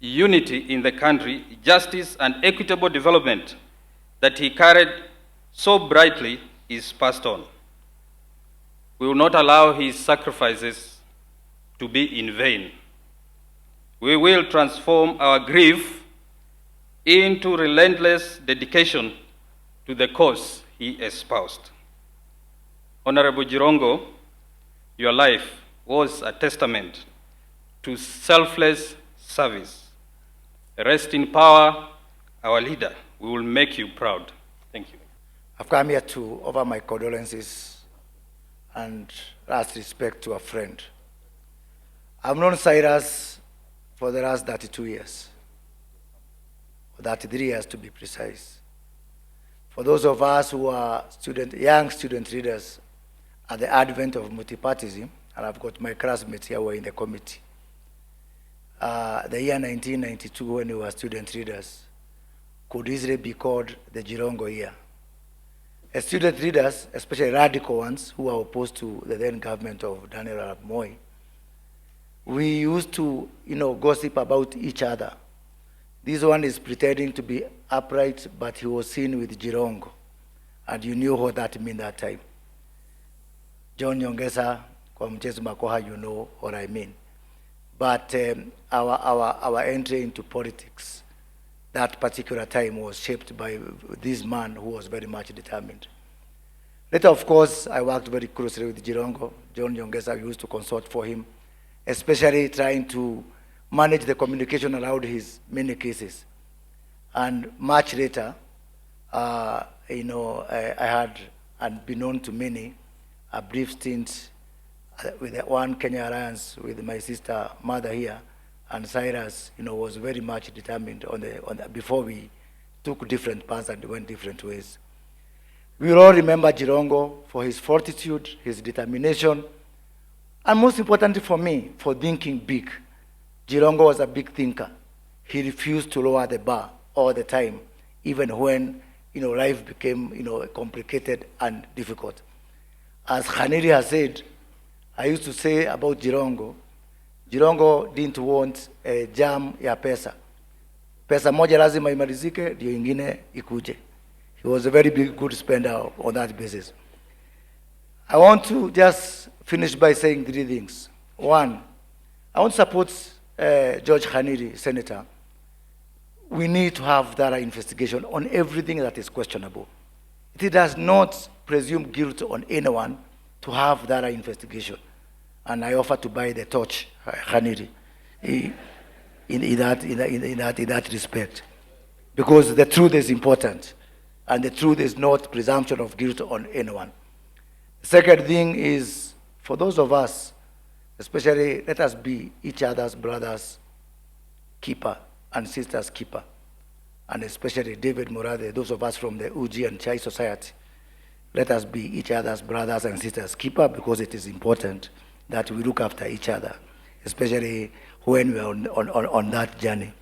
[SPEAKER 8] unity in the country, justice and equitable development that he carried so brightly is passed on. We will not allow his sacrifices to be in vain. We will transform our grief into relentless dedication to the cause he espoused. Honorable Jirongo, your life was a testament to selfless service. Rest in power, our leader. We will make you proud. Thank you.
[SPEAKER 9] I've come here to offer my condolences and last respect to a friend. I've known Cyrus for the last 32 years, or 33 years to be precise. For those of us who are young student leaders at the advent of multipartyism, and I've got my classmates here who are in the committee, the year 1992, when we were student leaders, could easily be called the Jirongo year. As student leaders, especially radical ones who are opposed to the then government of Daniel Arap Moi, we used to, gossip about each other. This one is pretending to be upright, but he was seen with Jirongo, and you knew what that meant that time. John Nyongesa, kwa mchezo makoha, you know what I mean. But our entry into politics that particular time was shaped by this man who was very much determined. Later, of course, I worked very closely with Jirongo. John Nyongesa used to consult for him, especially trying to manage the communication around his many cases. And much later, I had, and been known to many, a brief stint with the One Kenya Alliance with my sister mother here, and Cyrus, was very much determined before we took different paths and went different ways. We will all remember Jirongo for his fortitude, his determination, and most importantly for me, for thinking big. Jirongo was a big thinker. He refused to lower the bar all the time, even when life became complicated and difficult. As Khaniri has said, I used to say about Jirongo, Jirongo didn't want a jam ya pesa. Pesa moja lazima imalizike, ndio ingine ikuje. He was a very good spender on that basis. I want to just finish by saying 3 things. One, I want to support George Khaniri, Senator. We need to have thorough investigation on everything that is questionable. It does not presume guilt on anyone to have thorough investigation. And I offer to buy the torch, Khaniri, in that respect. Because the truth is important, and the truth is not presumption of guilt on anyone. The second thing is, for those of us, especially, let us be each other's brothers' keeper and sisters' keeper. And especially David Morade, those of us from the Uji and Chai Society, let us be each other's brothers and sisters' keeper, because it is important that we look after each other, especially when we are on that journey.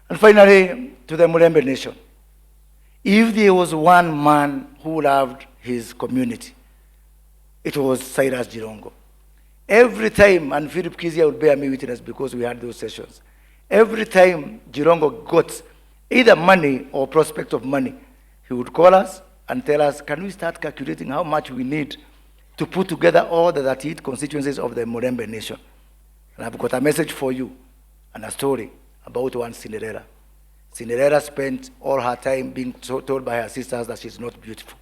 [SPEAKER 9] And finally, to the Mulembe Nation, if there was one man who loved his community, it was Cyrus Jirongo. Every time, and Philip Kizia would bear me witness because we had those sessions, every time Jirongo got either money or prospect of money. He would call us and tell us, can we start calculating how much we need to put together all the 38 constituencies of the Murembe nation? And I've got a message for you and a story about one Cinderella. Cinderella spent all her time being told by her sisters that she's not beautiful.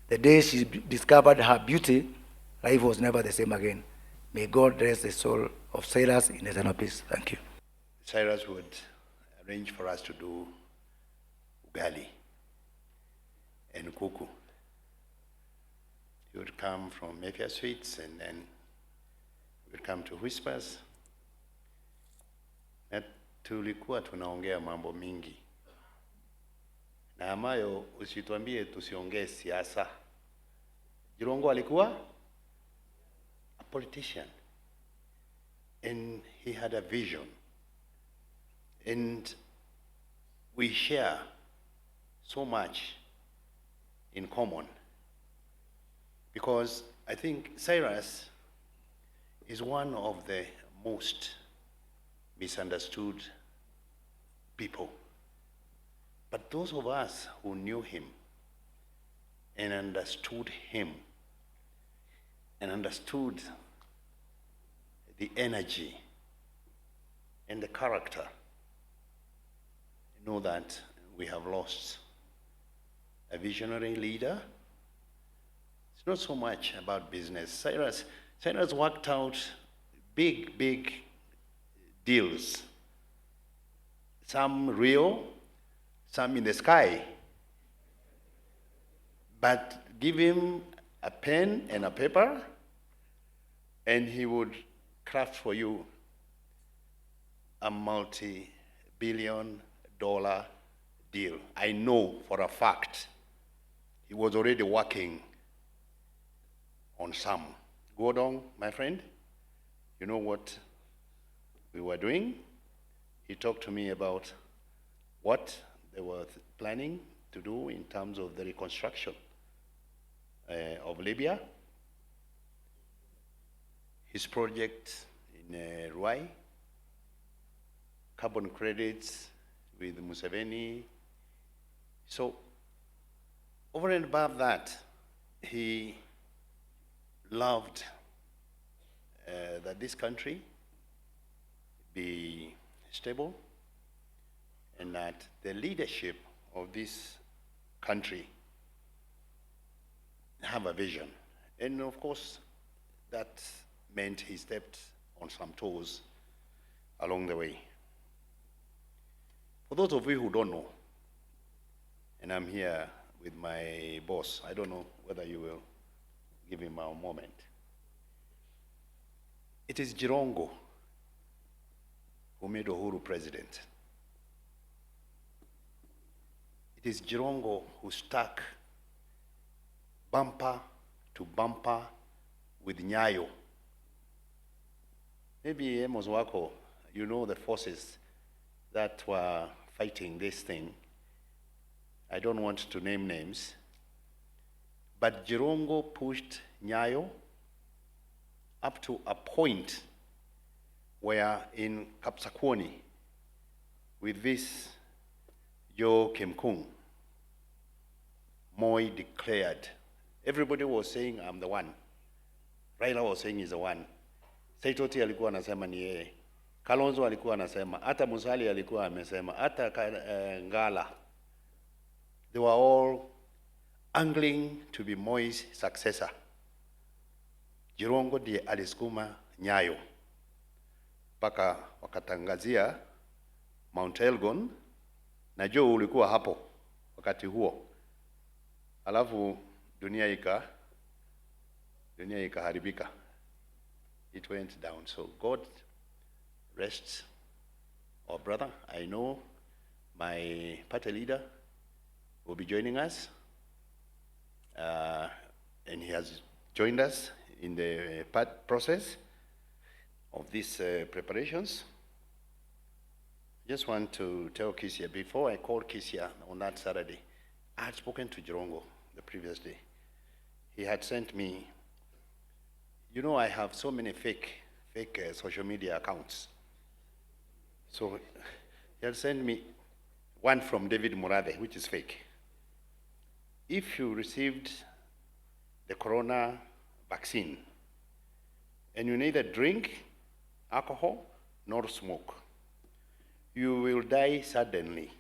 [SPEAKER 9] The day she discovered her beauty, life was never the same again. May God rest the soul of Cyrus in eternal peace. Thank you.
[SPEAKER 10] Cyrus would arrange for us to do ugali and kuku. He would come from Mayfair Sweets, and then we would come to Whispers. Na tulikuwa tunaongea mambo mingi, na ambayo usituambie tusiongee siasa. Jirongo alikuwa a politician, and he had a vision, and we share so much in common, because I think Cyrus is one of the most misunderstood people. But those of us who knew him and understood him and understood the energy and the character know that we have lost a visionary leader. It's not so much about business. Cyrus worked out big deals. Some real, some in the sky. But give him a pen and a paper, and he would craft for you a multi-billion-dollar deal. I know for a fact he was already working on some. Gordon, my friend, you know what we were doing? He talked to me about what they were planning to do in terms of the reconstruction of Libya, his project in Ruai, carbon credits with Museveni. So over and above that, he loved that this country be stable, and that the leadership of this country have a vision. And of course, that meant he stepped on some toes along the way. For those of you who don't know, and I'm here with my boss, I don't know whether you will give him a moment. It is Jirongo who made Uhuru president. It is Jirongo who stuck bumper to bumper with Nyayo. Maybe Amos Wako, you know the forces that were fighting this thing. I don't want to name names, but Jirongo pushed Nyayo up to a point where in Kapsakwoni, with this Yo Kim Kung, Moi declared. Everybody was saying, I'm the one. Raila was saying he's the one. Saitoti alikuwa anasema ni yeye. Kalonzo alikuwa anasema, hata Musali alikuwa amesema, hata Ngala. They were all angling to be Moi's successor. Jirongo ndiye alisukuma Nyayo mpaka wakatangazia Mount Elgon, na Joe ulikuwa hapo wakati huo. Alafu dunia ikaharibika. It went down. So God rest our brother. I know my party leader will be joining us, and he has joined us in the process of these preparations. I just want to tell Kisia, before I called Kisia on that Saturday, I had spoken to Jirongo the previous day. He had sent me, you know, I have so many fake social media accounts. So he had sent me one from David Murade, which is fake. If you received the corona vaccine and you neither drink alcohol nor smoke, you will die suddenly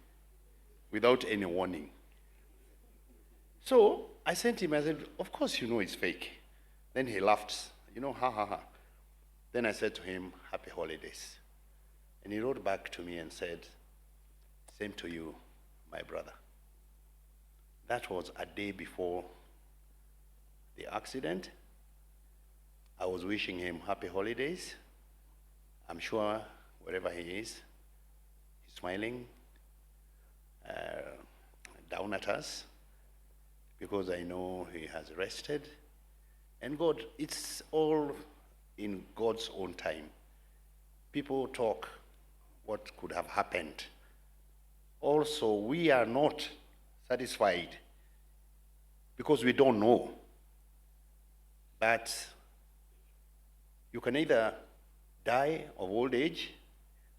[SPEAKER 10] without any warning. So I sent him, I said, of course you know it's fake. Then he laughed, ha ha ha. Then I said to him, happy holidays. And he wrote back to me and said, same to you, my brother. That was a day before the accident. I was wishing him happy holidays. I'm sure wherever he is, he's smiling down at us, because I know he has rested. And God, it's all in God's own time. People talk what could have happened. Also, we are not satisfied because we don't know. But you can either die of old age,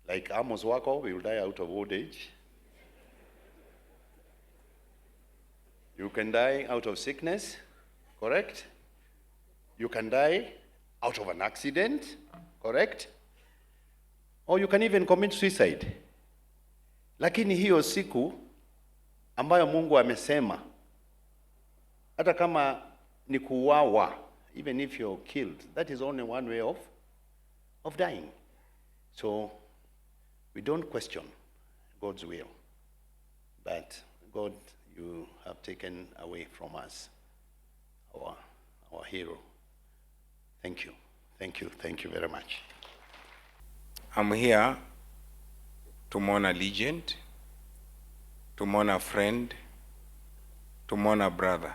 [SPEAKER 10] like Amos Wako will die out of old age. You can die out of sickness, correct? You can die out of an accident, correct? Or you can even commit suicide. Lakini hiyo siku ambayo Mungu amesema, hata kama ni kuuawa, even if you're killed, that is only one way of dying. So we don't question God's will. But God, you have taken away from us our hero. Thank you. Thank you. Thank you very much.
[SPEAKER 11] I'm here to mourn a legend, to mourn a friend, to mourn a brother.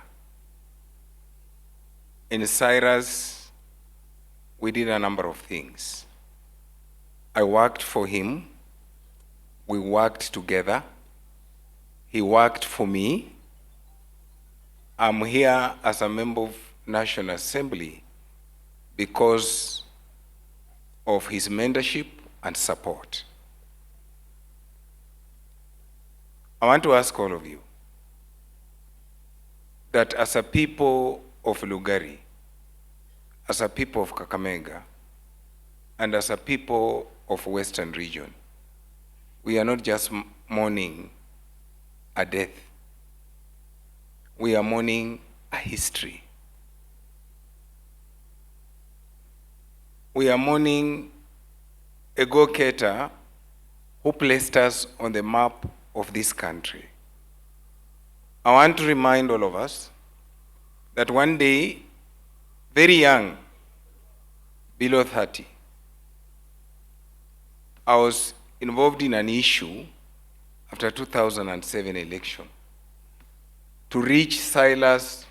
[SPEAKER 11] In Cyrus, we did a number of things. I worked for him. We worked together. He worked for me. I'm here as a member of National Assembly because of his mentorship and support. I want to ask all of you that as a people of Lugari, as a people of Kakamega, and as a people of Western region, we are not just mourning a death. We are mourning a history. We are mourning a go-getter who placed us on the map of this country. I want to remind all of us that one day, very young, below 30, I was involved in an issue after 2007 election to reach Silas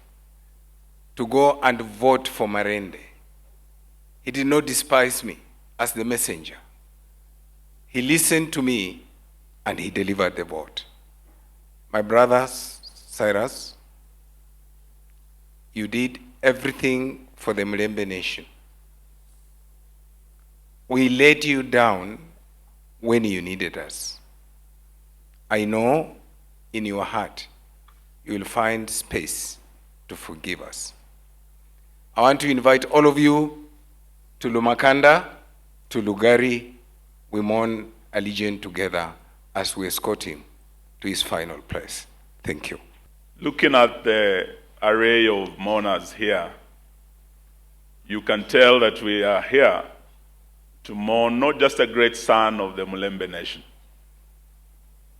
[SPEAKER 11] to go and vote for Marende. He did not despise me as the messenger. He listened to me and he delivered the vote. My brother Cyrus, you did everything for the Mlembe nation. We let you down when you needed us. I know in your heart you will find space to forgive us. I want to invite all of you to Lumakanda, to Lugari. We mourn a legend together as we escort him to his final place. Thank you.
[SPEAKER 12] Looking at the array of mourners here, you can tell that we are here to mourn not just a great son of the Mulembe nation,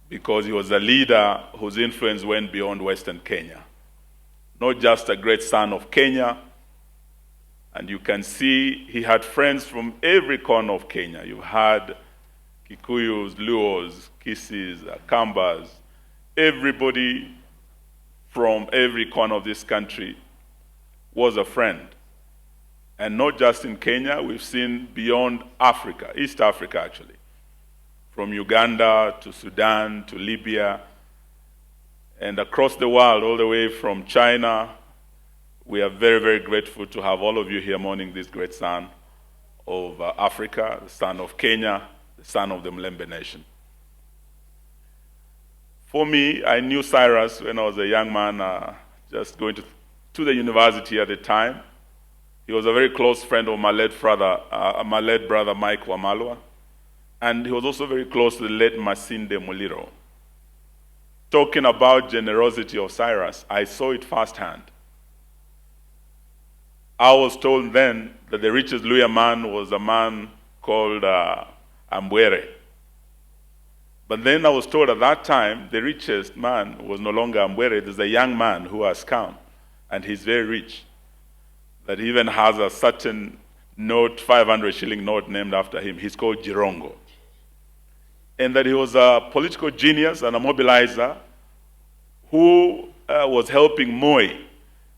[SPEAKER 12] because he was a leader whose influence went beyond Western Kenya. Not just a great son of Kenya, and you can see he had friends from every corner of Kenya. You had Kikuyus, Luos, Kisis, Kambas, everybody from every corner of this country was a friend. And not just in Kenya, we've seen beyond Africa, East Africa actually, from Uganda to Sudan to Libya, and across the world, all the way from China. We are very, very grateful to have all of you here mourning this great son of Africa, the son of Kenya, the son of the Mlembe nation. For me, I knew Cyrus when I was a young man, just going to the university at the time. He was a very close friend of my late brother Mike Wamalwa, and he was also very close to the late Masinde Muliro. Talking about generosity of Cyrus, I saw it firsthand. I was told then that the richest Luya man was a man called Ambwere. But then I was told at that time the richest man was no longer Ambwere. There's a young man who has come, and he's very rich, that he even has a certain note, 500 shilling note named after him. He's called Jirongo. And that he was a political genius and a mobilizer who was helping Moi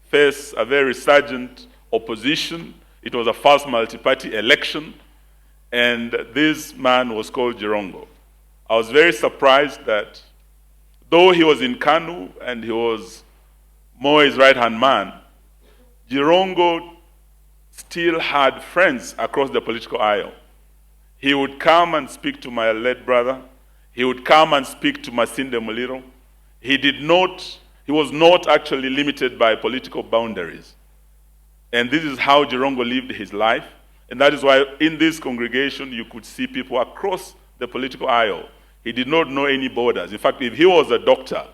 [SPEAKER 12] face a very resurgent opposition. It was a first multi-party election, and this man was called Jirongo. I was very surprised that though he was in Kanu and he was Moi's right-hand man, Jirongo still had friends across the political aisle. He would come and speak to my late brother. He would come and speak to Masinde Muliro. He was not actually limited by political boundaries. And this is how Jirongo lived his life. And that is why in this congregation you could see people across the political aisle. He did not know any borders. In fact, if he was a doctor,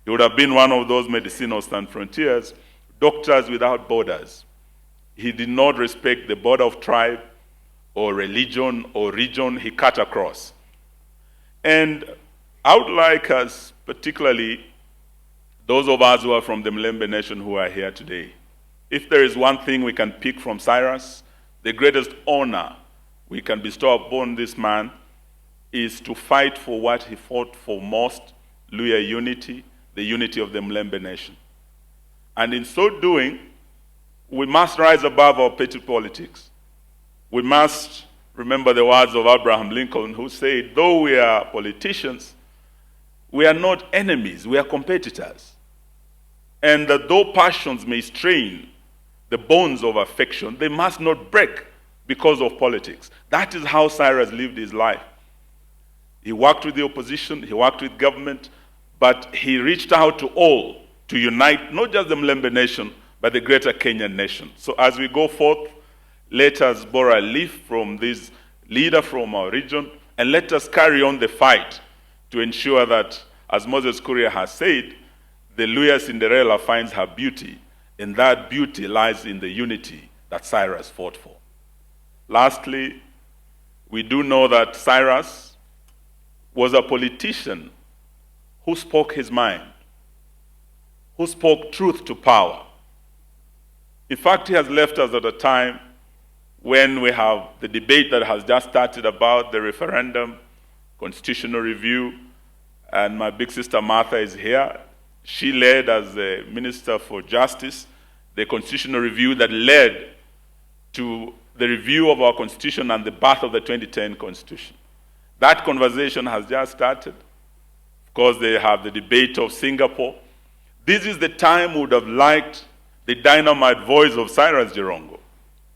[SPEAKER 12] he would have been one of those Medicinal Sans Frontiers, doctors without borders. He did not respect the border of tribe or religion or region. He cut across. And I would like us, particularly those of us who are from the Mlembe Nation who are here today, if there is one thing we can pick from Cyrus, the greatest honor we can bestow upon this man is to fight for what he fought for most, Luya unity, the unity of the Mlembe Nation. And in so doing, we must rise above our petty politics. We must remember the words of Abraham Lincoln, who said, though we are politicians, we are not enemies, we are competitors. And that though passions may strain the bonds of affection, they must not break because of politics. That is how Cyrus lived his life. He worked with the opposition, he worked with government, but he reached out to all to unite not just the Mlembe Nation, but the greater Kenyan nation. So as we go forth, let us borrow a leaf from this leader from our region, and let us carry on the fight to ensure that, as Moses Kuria has said, the Luya Cinderella finds her beauty, and that beauty lies in the unity that Cyrus fought for. Lastly, we do know that Cyrus was a politician who spoke his mind, who spoke truth to power. In fact, he has left us at a time when we have the debate that has just started about the referendum, constitutional review, and my big sister Martha is here. She led, as the Minister for Justice, the constitutional review that led to the review of our constitution and the birth of the 2010 constitution. That conversation has just started. Of course, they have the debate of Singapore. This is the time we would have liked the dynamite voice of Cyrus Jirongo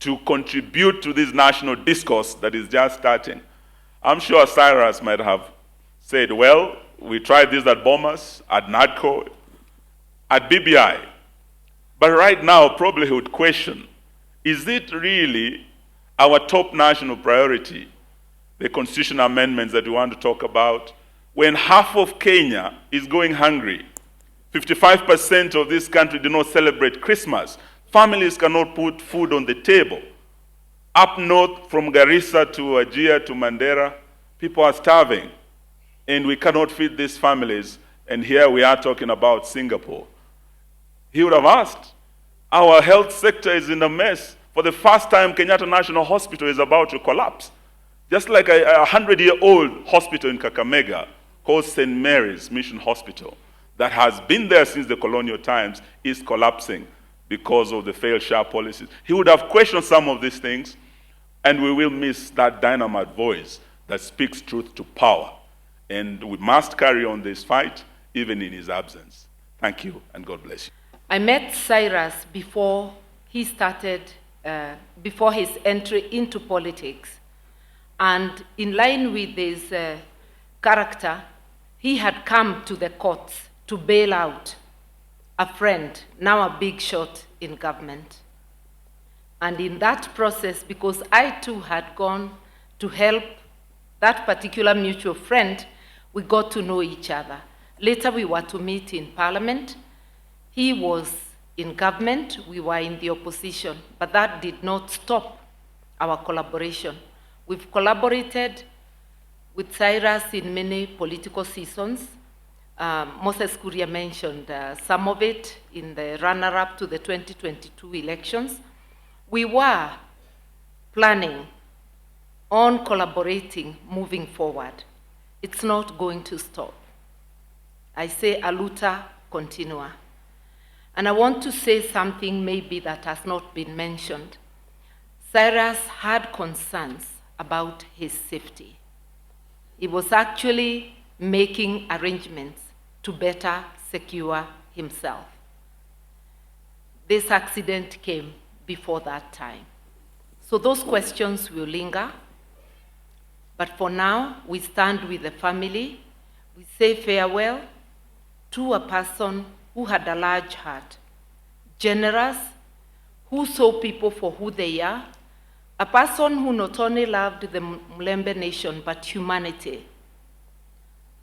[SPEAKER 12] to contribute to this national discourse that is just starting. I'm sure Cyrus might have said, well, we tried this at Bomas, at NADCO, at BBI. But right now, probably he would question, is it really our top national priority, the constitutional amendments that we want to talk about, when half of Kenya is going hungry? 55% of this country do not celebrate Christmas. Families cannot put food on the table. Up north, from Garissa to Wajir to Mandera, people are starving, and we cannot feed these families. And here we are talking about Singapore. He would have asked, our health sector is in a mess. For the first time, Kenyatta National Hospital is about to collapse. Just like a 100-year-old hospital in Kakamega called St. Mary's Mission Hospital that has been there since the colonial times is collapsing because of the failed share policies. He would have questioned some of these things, and we will miss that dynamite voice that speaks truth to power. And we must carry on this fight, even in his absence. Thank you, and God bless you.
[SPEAKER 13] I met Cyrus before he started, before his entry into politics. And in line with his character, he had come to the courts to bail out a friend, now a big shot in government. And in that process, because I too had gone to help that particular mutual friend, we got to know each other. Later we were to meet in Parliament. He was in government, we were in the opposition, but that did not stop our collaboration. We've collaborated with Cyrus in many political seasons. Moses Kuria mentioned some of it in the runner-up to the 2022 elections. We were planning on collaborating moving forward. It's not going to stop. I say aluta continua. And I want to say something maybe that has not been mentioned. Cyrus had concerns about his safety. He was actually making arrangements to better secure himself. This accident came before that time. So those questions will linger. But for now, we stand with the family. We say farewell to a person who had a large heart, generous, who saw people for who they are, a person who not only loved the Mulembe nation, but humanity,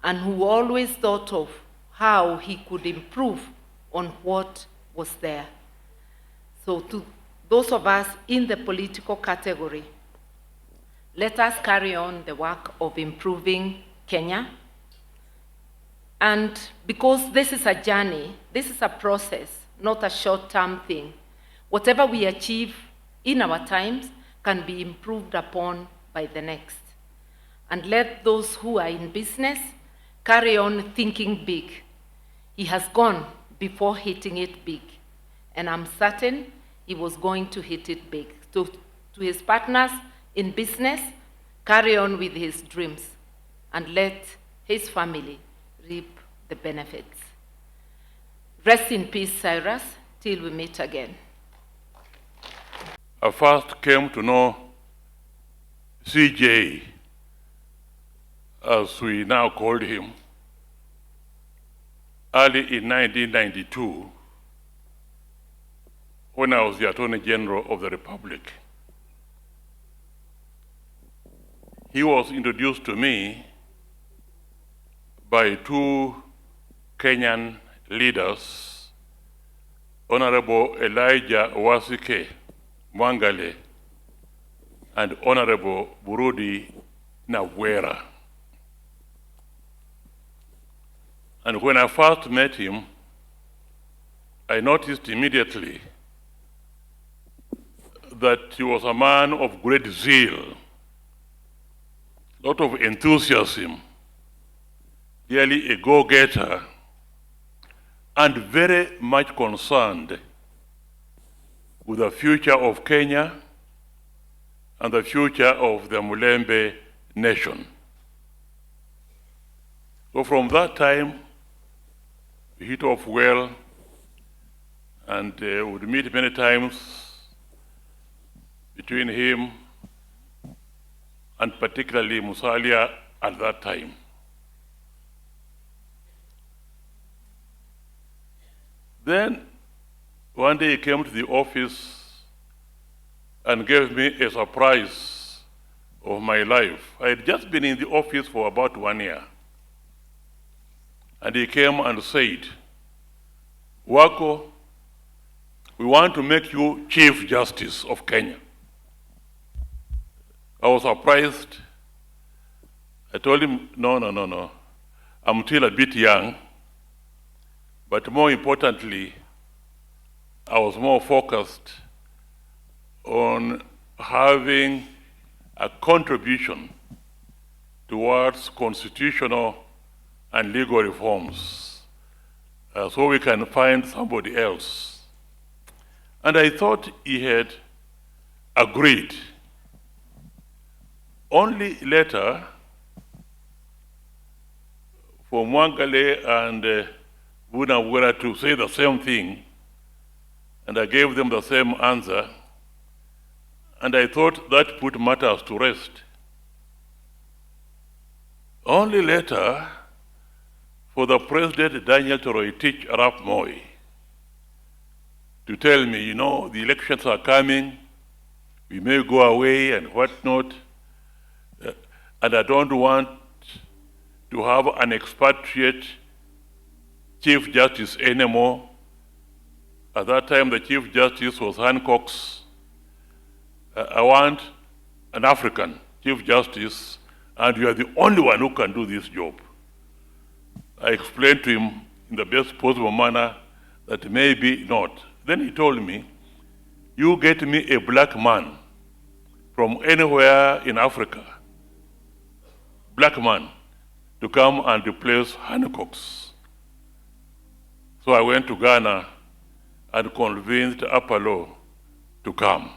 [SPEAKER 13] and who always thought of how he could improve on what was there. So to those of us in the political category, let us carry on the work of improving Kenya. And because this is a journey, this is a process, not a short-term thing, whatever we achieve in our times can be improved upon by the next. And let those who are in business carry on thinking big. He has gone before hitting it big, and I'm certain he was going to hit it big. To his partners in business, carry on with his dreams and let his family reap the benefits. Rest in peace, Cyrus, till we meet again.
[SPEAKER 14] I first came to know CJ, as we now called him, early in 1992, when I was the Attorney General of the Republic. He was introduced to me by two Kenyan leaders, Honorable Elijah Wasike Mwangale and Honorable Burudi Nawera. And when I first met him, I noticed immediately that he was a man of great zeal, a lot of enthusiasm, really a go-getter, and very much concerned with the future of Kenya and the future of the Mulembe nation. So from that time, we hit off well and would meet many times between him and particularly Musalia at that time. Then one day he came to the office and gave me a surprise of my life. I had just been in the office for about 1 year. And he came and said, Wako, we want to make you Chief Justice of Kenya. I was surprised. I told him, no. I'm still a bit young. But more importantly, I was more focused on having a contribution towards constitutional and legal reforms so we can find somebody else. And I thought he had agreed. Only later, for Mwangale and Bunawera to say the same thing, and I gave them the same answer, and I thought that put matters to rest. Only later, for the President Daniel Toroitich Arap Moi to tell me, you know, the elections are coming, we may go away and whatnot, and I don't want to have an expatriate Chief Justice anymore. At that time, the Chief Justice was Hancock's. I want an African Chief Justice, and you are the only one who can do this job. I explained to him in the best possible manner that maybe not. Then he told me, you get me a black man from anywhere in Africa, black man, to come and replace Hancock's. So I went to Ghana and convinced Apollo to come.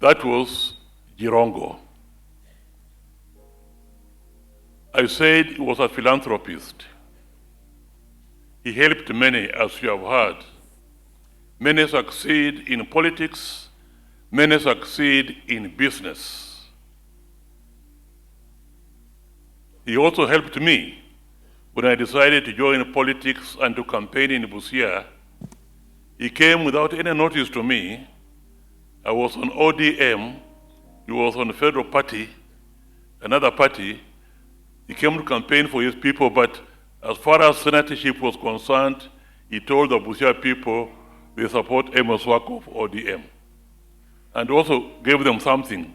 [SPEAKER 14] That was Jirongo. I said he was a philanthropist. He helped many, as you have heard. Many succeed in politics, many succeed in business. He also helped me when I decided to join politics and to campaign in Busia. He came without any notice to me. I was on ODM, he was on the Federal Party, another party. He came to campaign for his people, but as far as senatorship was concerned, he told the Busia people they support Amos Wako of ODM. And also gave them something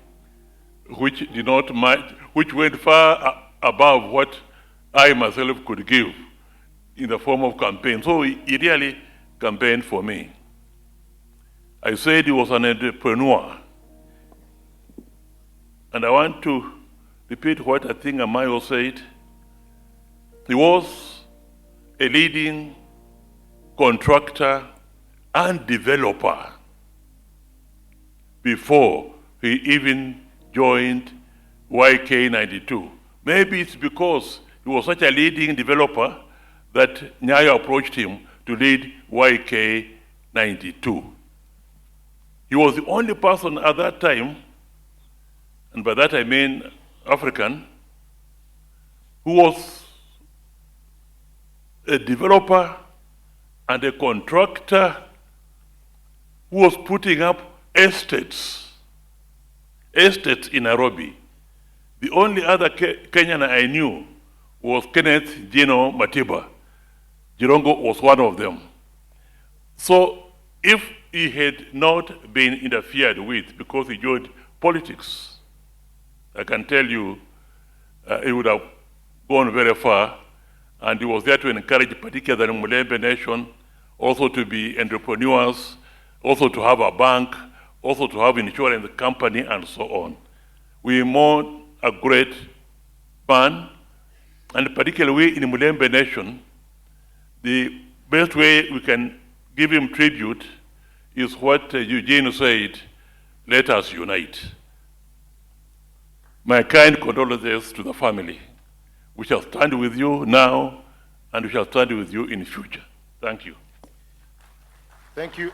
[SPEAKER 14] which did not match, which went far above what I myself could give in the form of campaign. So he really campaigned for me. I said he was an entrepreneur. And I want to repeat what I think Amayo said. He was a leading contractor and developer before he even joined YK92. Maybe it's because he was such a leading developer that Nyayo approached him to lead YK92. He was the only person at that time, and by that I mean African, who was a developer and a contractor who was putting up estates in Nairobi. The only other Kenyan I knew was Kenneth Gino Matiba. Jirongo was one of them. So if he had not been interfered with because he joined politics, I can tell you he would have gone very far, and he was there to encourage particularly the Mulembe nation also to be entrepreneurs, also to have a bank, also to have insurance company, and so on. We mourn a great man, and particularly in the Mulembe nation, the best way we can give him tribute is what Eugene said, let us unite. My kind condolences to the family. We shall stand with you now, and we shall stand with you in the future. Thank you.
[SPEAKER 5] Thank you.